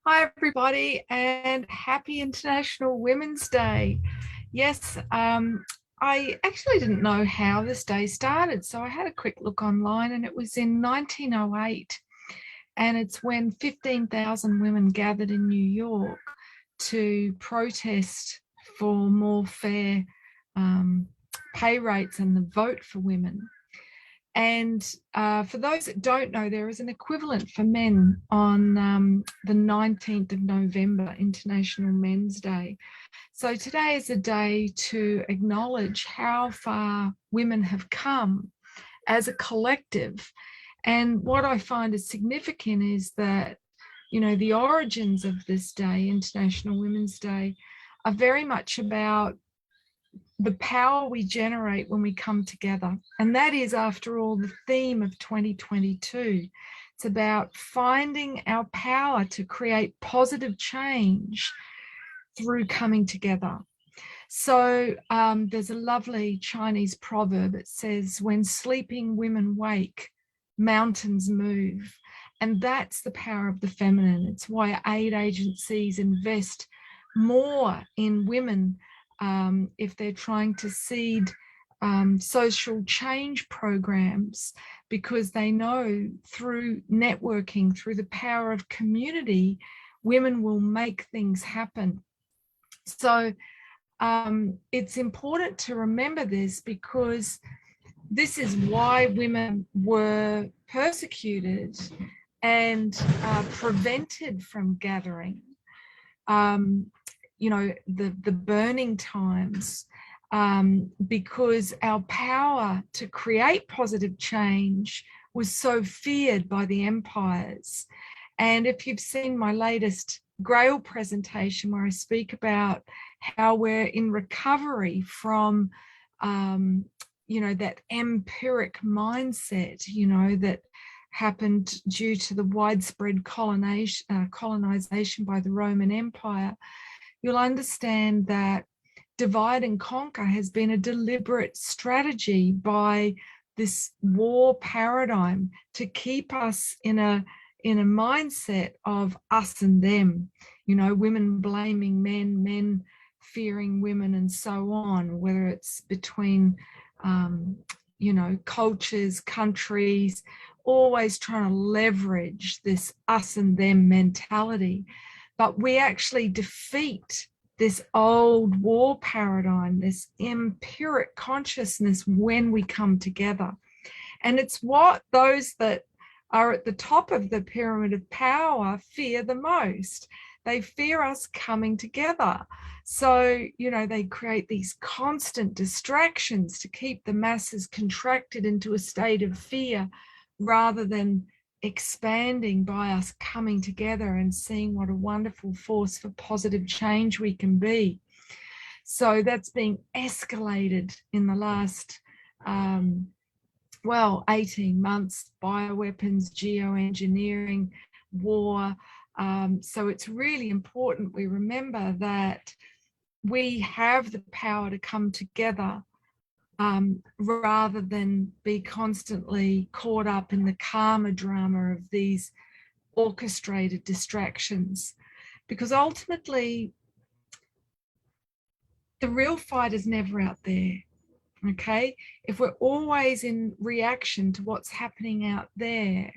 Hi, everybody, and happy International Women's Day. Yes, I actually didn't know how this day started, so I had a quick look online, and it was in 1908, and it's when 15,000 women gathered in New York to protest for more fair pay rates and the vote for women. And for those that don't know, there is an equivalent for men on the 19th of November, International Men's Day. So today is a day to acknowledge how far women have come as a collective. And what I find is significant is that, you know, the origins of this day, International Women's Day, are very much about the power we generate when we come together. And that is, after all, the theme of 2022. It's about finding our power to create positive change through coming together. So there's a lovely Chinese proverb. It says, when sleeping women wake, mountains move. And that's the power of the feminine. It's why aid agencies invest more in women if they're trying to seed social change programs, because they know through networking, through the power of community, women will make things happen. So it's important to remember this, because this is why women were persecuted and prevented from gathering. You know, the burning times, because our power to create positive change was so feared by the empires. And if you've seen my latest Grail presentation, where I speak about how we're in recovery from, you know, that empiric mindset, you know, that happened due to the widespread colonization by the Roman Empire, you'll understand that divide and conquer has been a deliberate strategy by this war paradigm to keep us in a mindset of us and them, you know, women blaming men, men fearing women, and so on, whether it's between, you know, cultures, countries, always trying to leverage this us and them mentality. But we actually defeat this old war paradigm, this empiric consciousness, when we come together. And it's what those that are at the top of the pyramid of power fear the most. They fear us coming together. So, you know, they create these constant distractions to keep the masses contracted into a state of fear, rather than expanding by us coming together and seeing what a wonderful force for positive change we can be. So that's being escalated in the last 18 months, bioweapons, geoengineering, war. So it's really important we remember that we have the power to come together, rather than be constantly caught up in the karma drama of these orchestrated distractions. Because ultimately, the real fight is never out there, okay? If we're always in reaction to what's happening out there,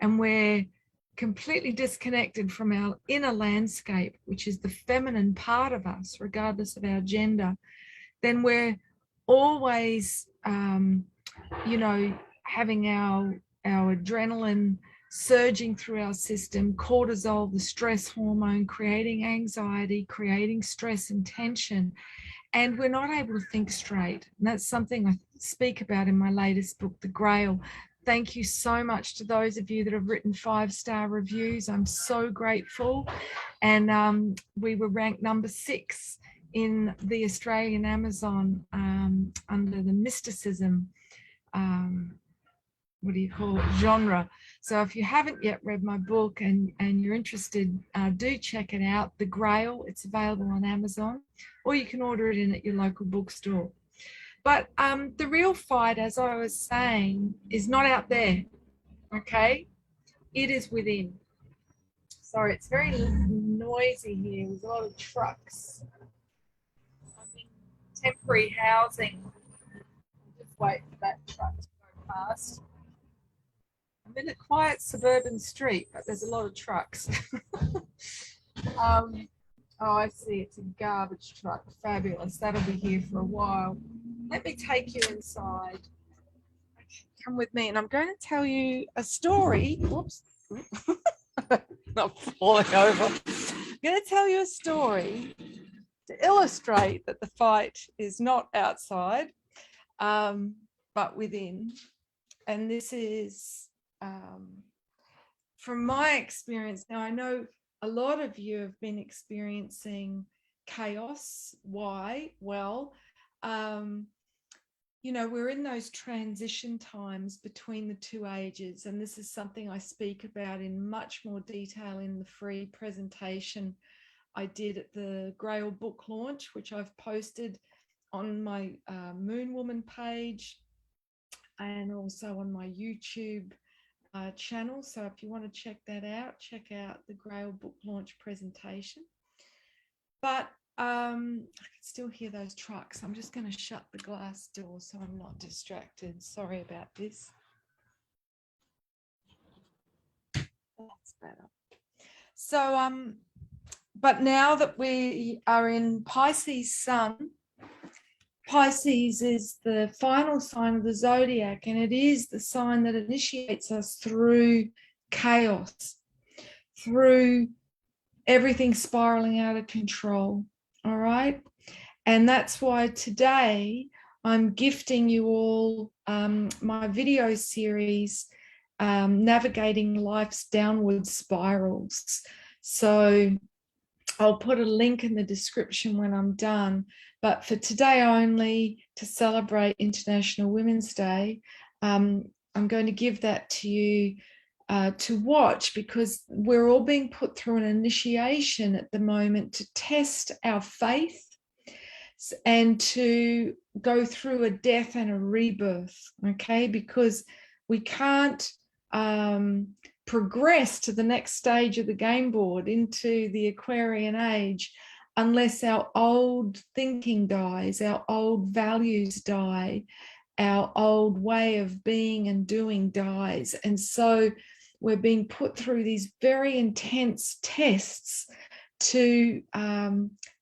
and we're completely disconnected from our inner landscape, which is the feminine part of us, regardless of our gender, then we're always, you know, having our adrenaline surging through our system, cortisol, the stress hormone, creating anxiety, creating stress and tension, and we're not able to think straight. And that's something I speak about in my latest book, The Grail. Thank you so much to those of you that have written 5-star reviews. I'm so grateful. And we were ranked number 6 in the Australian Amazon under the mysticism, what do you call it, genre. So if you haven't yet read my book and you're interested, do check it out, The Grail. It's available on Amazon, or you can order it in at your local bookstore. But the real fight, as I was saying, is not out there, okay? It is within. Sorry, it's very noisy here. There's a lot of trucks. I'm in temporary housing. I'll just wait for that truck to go past. I'm in a quiet suburban street, but there's a lot of trucks. Oh, I see. It's a garbage truck. Fabulous. That'll be here for a while. Let me take you inside. Come with me, and I'm going to tell you a story. Whoops. Not falling over. I'm going to tell you a story to illustrate that the fight is not outside, but within. And this is from my experience. Now, I know a lot of you have been experiencing chaos. Why? Well, you know, we're in those transition times between the two ages, and this is something I speak about in much more detail in the free presentation I did at the Grail book launch, which I've posted on my Moon Woman page and also on my YouTube channel. So if you want to check that out, check out the Grail book launch presentation. But I can still hear those trucks. I'm just going to shut the glass door so I'm not distracted. Sorry about this. That's better. So, but now that we are in Pisces sun, Pisces is the final sign of the zodiac, and it is the sign that initiates us through chaos, through everything spiraling out of control. All right. And that's why today I'm gifting you all my video series, Navigating Life's Downward Spirals. So I'll put a link in the description when I'm done. But for today only, to celebrate International Women's Day, I'm going to give that to you to watch, because we're all being put through an initiation at the moment to test our faith and to go through a death and a rebirth, okay? Because we can't progress to the next stage of the game board into the Aquarian age unless our old thinking dies, our old values die, our old way of being and doing dies. And so we're being put through these very intense tests to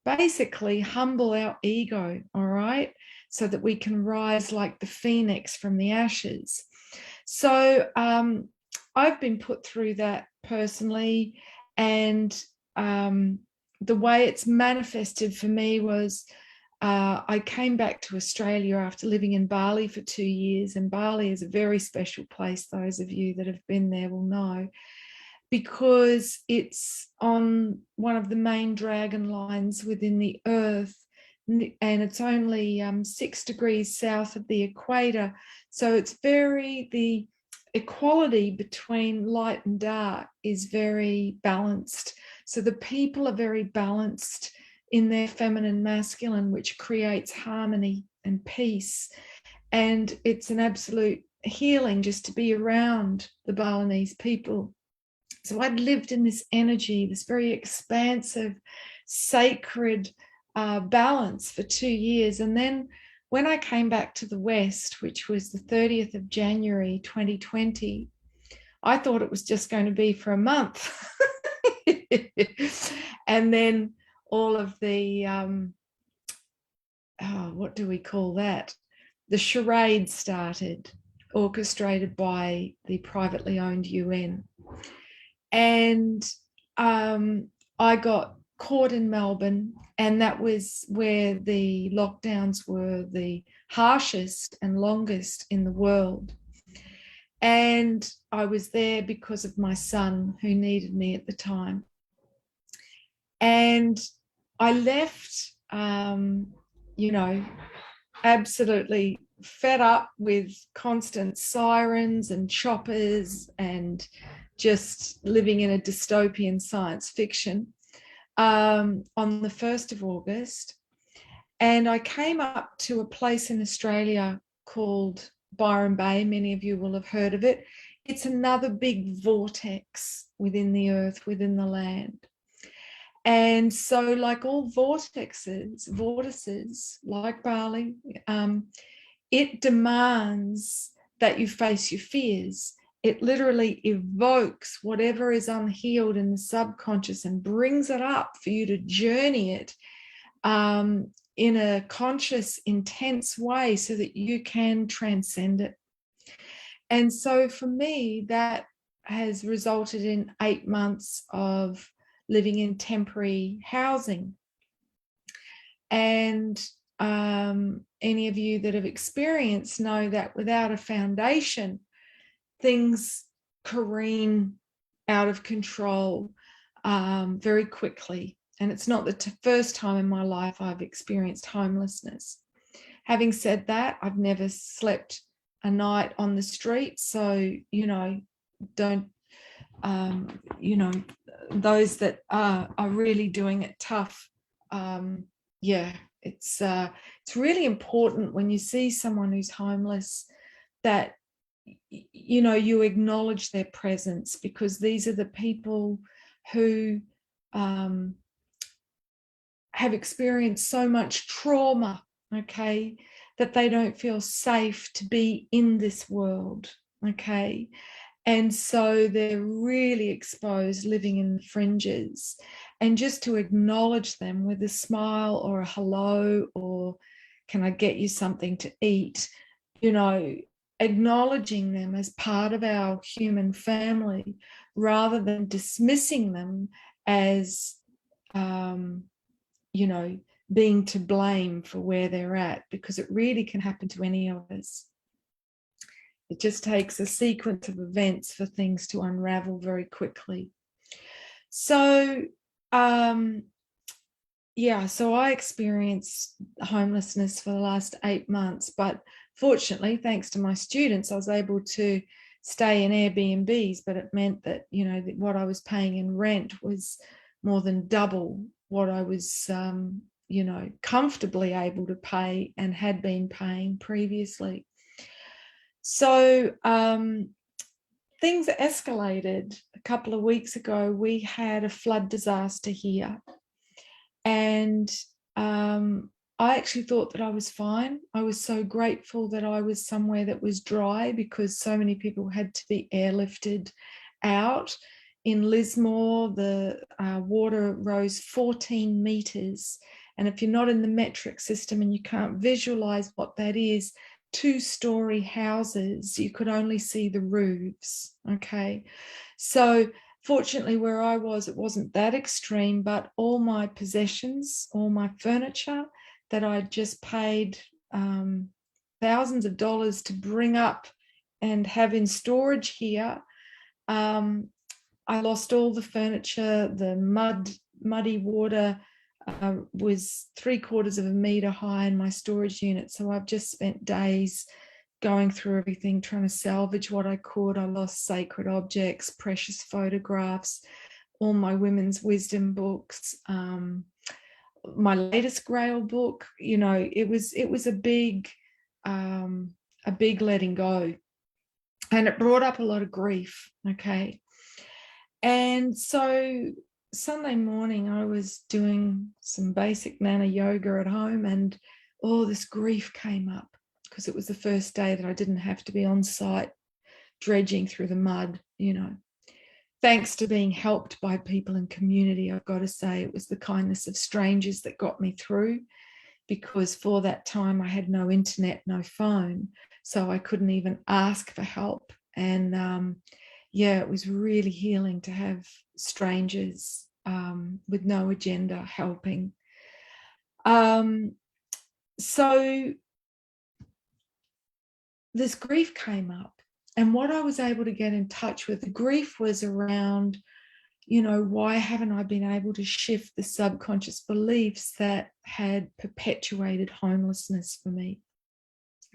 basically humble our ego, all right, so that we can rise like the phoenix from the ashes. So I've been put through that personally, and the way it's manifested for me was I came back to Australia after living in Bali for 2 years, and Bali is a very special place. Those of you that have been there will know, because it's on one of the main dragon lines within the earth, and it's only 6 degrees south of the equator. So it's the equality between light and dark is very balanced. So the people are very balanced in their feminine masculine, which creates harmony and peace. And it's an absolute healing just to be around the Balinese people. So I'd lived in this energy, this very expansive, sacred balance for 2 years. And then when I came back to the West, which was the 30th of January, 2020, I thought it was just going to be for a month. And then all of the, what do we call that? The charade started, orchestrated by the privately owned UN. And I got caught in Melbourne, and that was where the lockdowns were the harshest and longest in the world. And I was there because of my son, who needed me at the time. And I left, you know, absolutely fed up with constant sirens and choppers and just living in a dystopian science fiction on the 1st of August. And I came up to a place in Australia called Byron Bay. Many of you will have heard of it. It's another big vortex within the earth, within the land. And so, like all vortices like Bali, it demands that you face your fears. It literally evokes whatever is unhealed in the subconscious and brings it up for you to journey it in a conscious, intense way so that you can transcend it. And so for me, that has resulted in 8 months of living in temporary housing. And any of you that have experienced know that without a foundation, things careen out of control very quickly. And it's not the first time in my life I've experienced homelessness. Having said that, I've never slept a night on the street. So, don't, those that are really doing it tough. It's really important when you see someone who's homeless that, you acknowledge their presence, because these are the people who have experienced so much trauma, okay, that they don't feel safe to be in this world, okay? And so they're really exposed living in the fringes. And just to acknowledge them with a smile or a hello, or can I get you something to eat, acknowledging them as part of our human family rather than dismissing them as, being to blame for where they're at, because it really can happen to any of us. It just takes a sequence of events for things to unravel very quickly. So, so I experienced homelessness for the last 8 months, but fortunately, thanks to my students, I was able to stay in Airbnbs, but it meant that, what I was paying in rent was more than double what I was, comfortably able to pay and had been paying previously. So things escalated. A couple of weeks ago, we had a flood disaster here. And I actually thought that I was fine. I was so grateful that I was somewhere that was dry, because so many people had to be airlifted out. In Lismore, the water rose 14 meters. And if you're not in the metric system and you can't visualize what that is, 2-story houses, you could only see the roofs, okay? So fortunately, where I was, it wasn't that extreme, but all my possessions, all my furniture that I'd just paid thousands of dollars to bring up and have in storage here, I lost all the furniture. The muddy water was 3/4 of a meter high in my storage unit. So I've just spent days going through everything, trying to salvage what I could. I lost sacred objects, precious photographs, all my women's wisdom books, my latest Grail book. It was a big letting go, and it brought up a lot of grief. Okay. And so Sunday morning, I was doing some basic nana yoga at home, and all this grief came up, because it was the first day that I didn't have to be on site dredging through the mud, Thanks to being helped by people in community, I've got to say, it was the kindness of strangers that got me through, because for that time I had no internet, no phone, so I couldn't even ask for help. And it was really healing to have strangers with no agenda helping. So this grief came up, and what I was able to get in touch with, the grief was around, why haven't I been able to shift the subconscious beliefs that had perpetuated homelessness for me?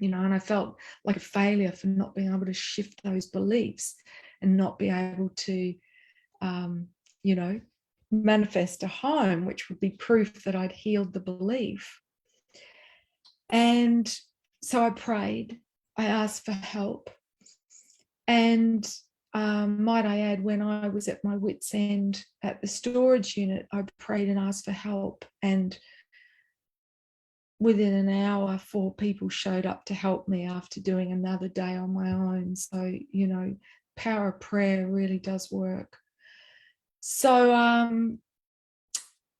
And I felt like a failure for not being able to shift those beliefs and not be able to, manifest a home, which would be proof that I'd healed the belief. And so I prayed, I asked for help. And might I add, when I was at my wit's end at the storage unit, I prayed and asked for help. And within an hour, 4 people showed up to help me after doing another day on my own. So, power of prayer really does work. So,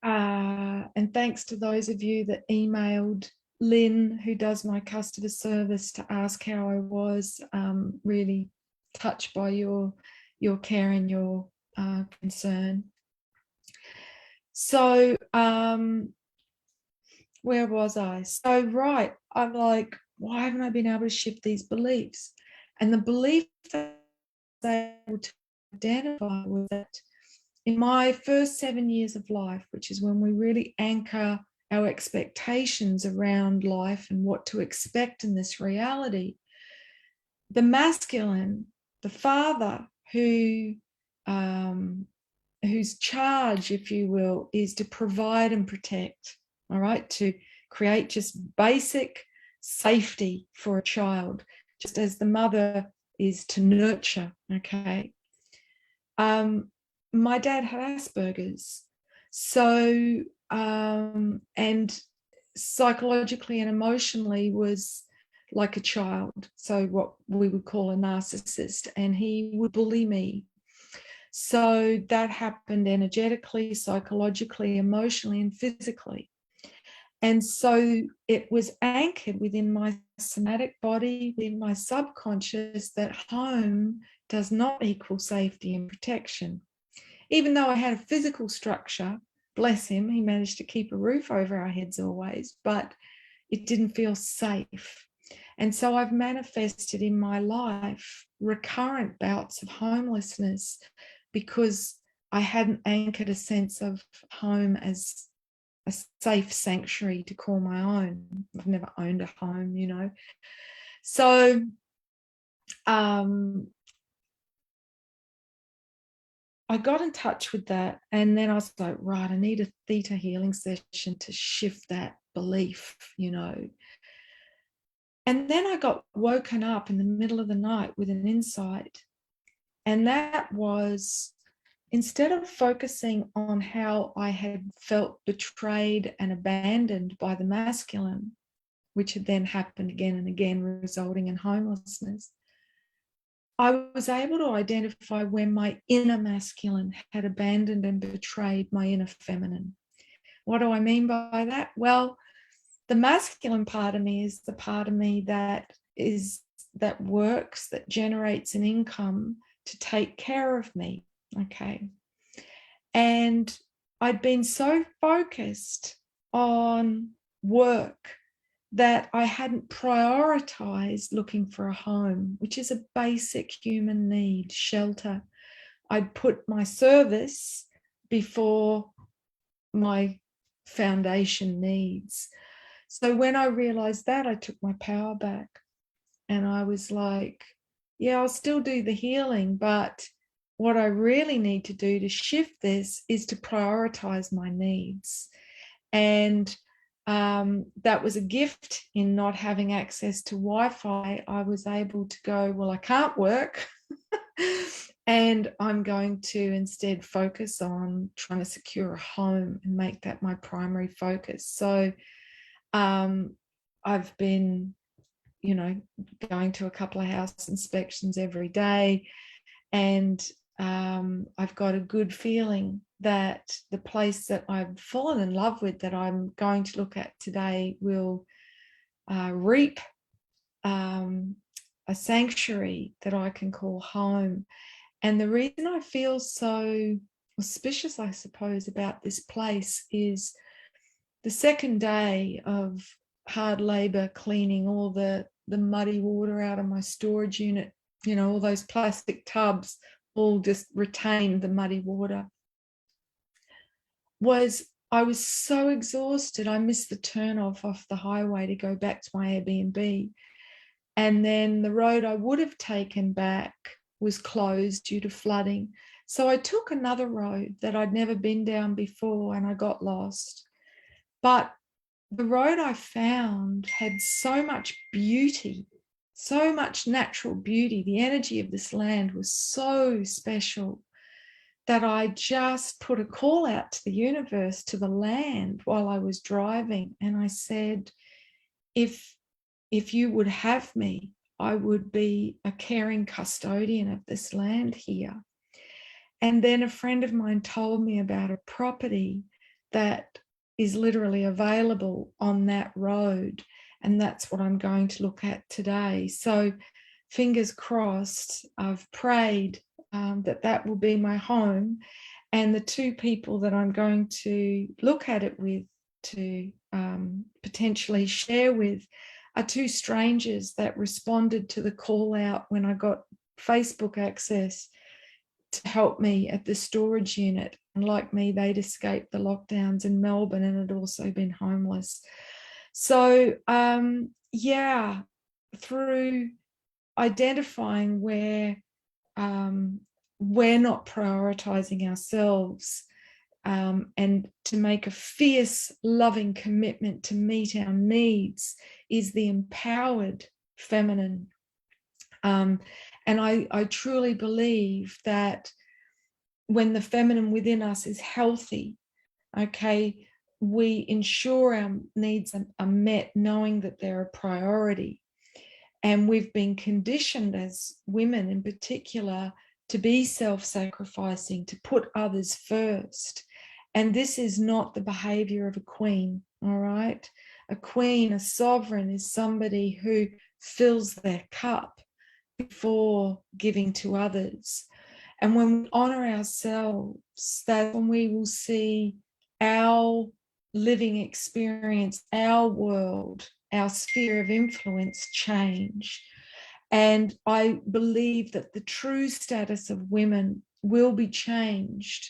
and thanks to those of you that emailed Lynn, who does my customer service, to ask how I was. Really touched by your care and your concern. So where was I? So right, I'm like, why haven't I been able to shift these beliefs? And the belief that I was able to identify was that in my first 7 years of life, which is when we really anchor our expectations around life and what to expect in this reality, the masculine, the father whose charge, if you will, is to provide and protect, all right, to create just basic safety for a child, just as the mother is to nurture, okay? My dad had Asperger's. So, and psychologically and emotionally was like a child. So what we would call a narcissist, and he would bully me. So that happened energetically, psychologically, emotionally, and physically. And so it was anchored within my somatic body, within my subconscious, that home does not equal safety and protection. Even though I had a physical structure, bless him, he managed to keep a roof over our heads always, but it didn't feel safe. And so I've manifested in my life recurrent bouts of homelessness because I hadn't anchored a sense of home as a safe sanctuary to call my own. I've never owned a home, So I got in touch with that, and then I was like, right, I need a theta healing session to shift that belief. And then I got woken up in the middle of the night with an insight, and that was, instead of focusing on how I had felt betrayed and abandoned by the masculine, which had then happened again and again, resulting in homelessness, I was able to identify when my inner masculine had abandoned and betrayed my inner feminine. What do I mean by that? Well, the masculine part of me is the part of me that works, that generates an income to take care of me. Okay. And I'd been so focused on work that I hadn't prioritized looking for a home, which is a basic human need, shelter. I'd put my service before my foundation needs. So when I realized that, I took my power back, and I was like, yeah, I'll still do the healing, but what I really need to do to shift this is to prioritize my needs. And that was a gift in not having access to Wi-Fi. I was able to go, well, I can't work. And I'm going to instead focus on trying to secure a home and make that my primary focus. So I've been, going to a couple of house inspections every day. And I've got a good feeling that the place that I've fallen in love with, that I'm going to look at today, will reap a sanctuary that I can call home. And the reason I feel so auspicious, I suppose, about this place is the second day of hard labor cleaning all the muddy water out of my storage unit. All those plastic tubs all just retained the muddy water. I was so exhausted. I missed the turnoff off the highway to go back to my Airbnb. And then the road I would have taken back was closed due to flooding. So I took another road that I'd never been down before, and I got lost. But the road I found had so much beauty, so much natural beauty. The energy of this land was so special that I just put a call out to the universe, to the land, while I was driving. And I said, if you would have me, I would be a caring custodian of this land here. And then a friend of mine told me about a property that is literally available on that road. And that's what I'm going to look at today. So fingers crossed, I've prayed that will be my home. And the two people that I'm going to look at it with, to potentially share with, are two strangers that responded to the call out when I got Facebook access to help me at the storage unit. And like me, they'd escaped the lockdowns in Melbourne and had also been homeless. So through identifying where we're not prioritizing ourselves, and to make a fierce, loving commitment to meet our needs, is the empowered feminine. And I truly believe that when the feminine within us is healthy, okay, we ensure our needs are met, knowing that they're a priority. And we've been conditioned as women in particular to be self-sacrificing, to put others first. And this is not the behavior of a queen, all right? A queen, a sovereign, is somebody who fills their cup before giving to others. And when we honor ourselves, that's when we will see our living experience, our world, our sphere of influence change. And I believe that the true status of women will be changed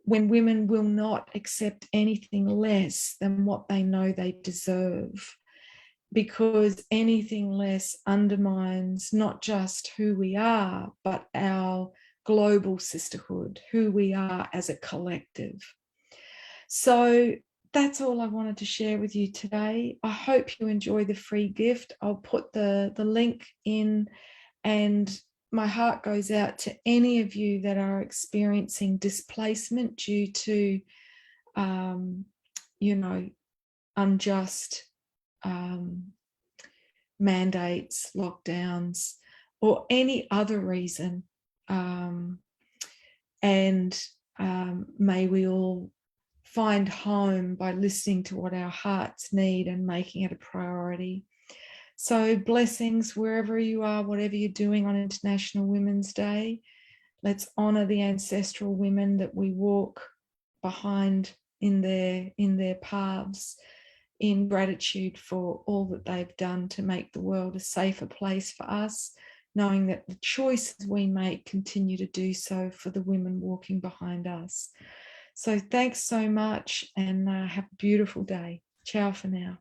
when women will not accept anything less than what they know they deserve, because anything less undermines not just who we are, but our global sisterhood, who we are as a collective. So that's all I wanted to share with you today. I hope you enjoy the free gift. I'll put the link in, and my heart goes out to any of you that are experiencing displacement due to, unjust mandates, lockdowns, or any other reason. May we all find home by listening to what our hearts need and making it a priority. So blessings wherever you are, whatever you're doing on International Women's Day. Let's honor the ancestral women that we walk behind in their paths, in gratitude for all that they've done to make the world a safer place for us, knowing that the choices we make continue to do so for the women walking behind us. So thanks so much, and have a beautiful day. Ciao for now.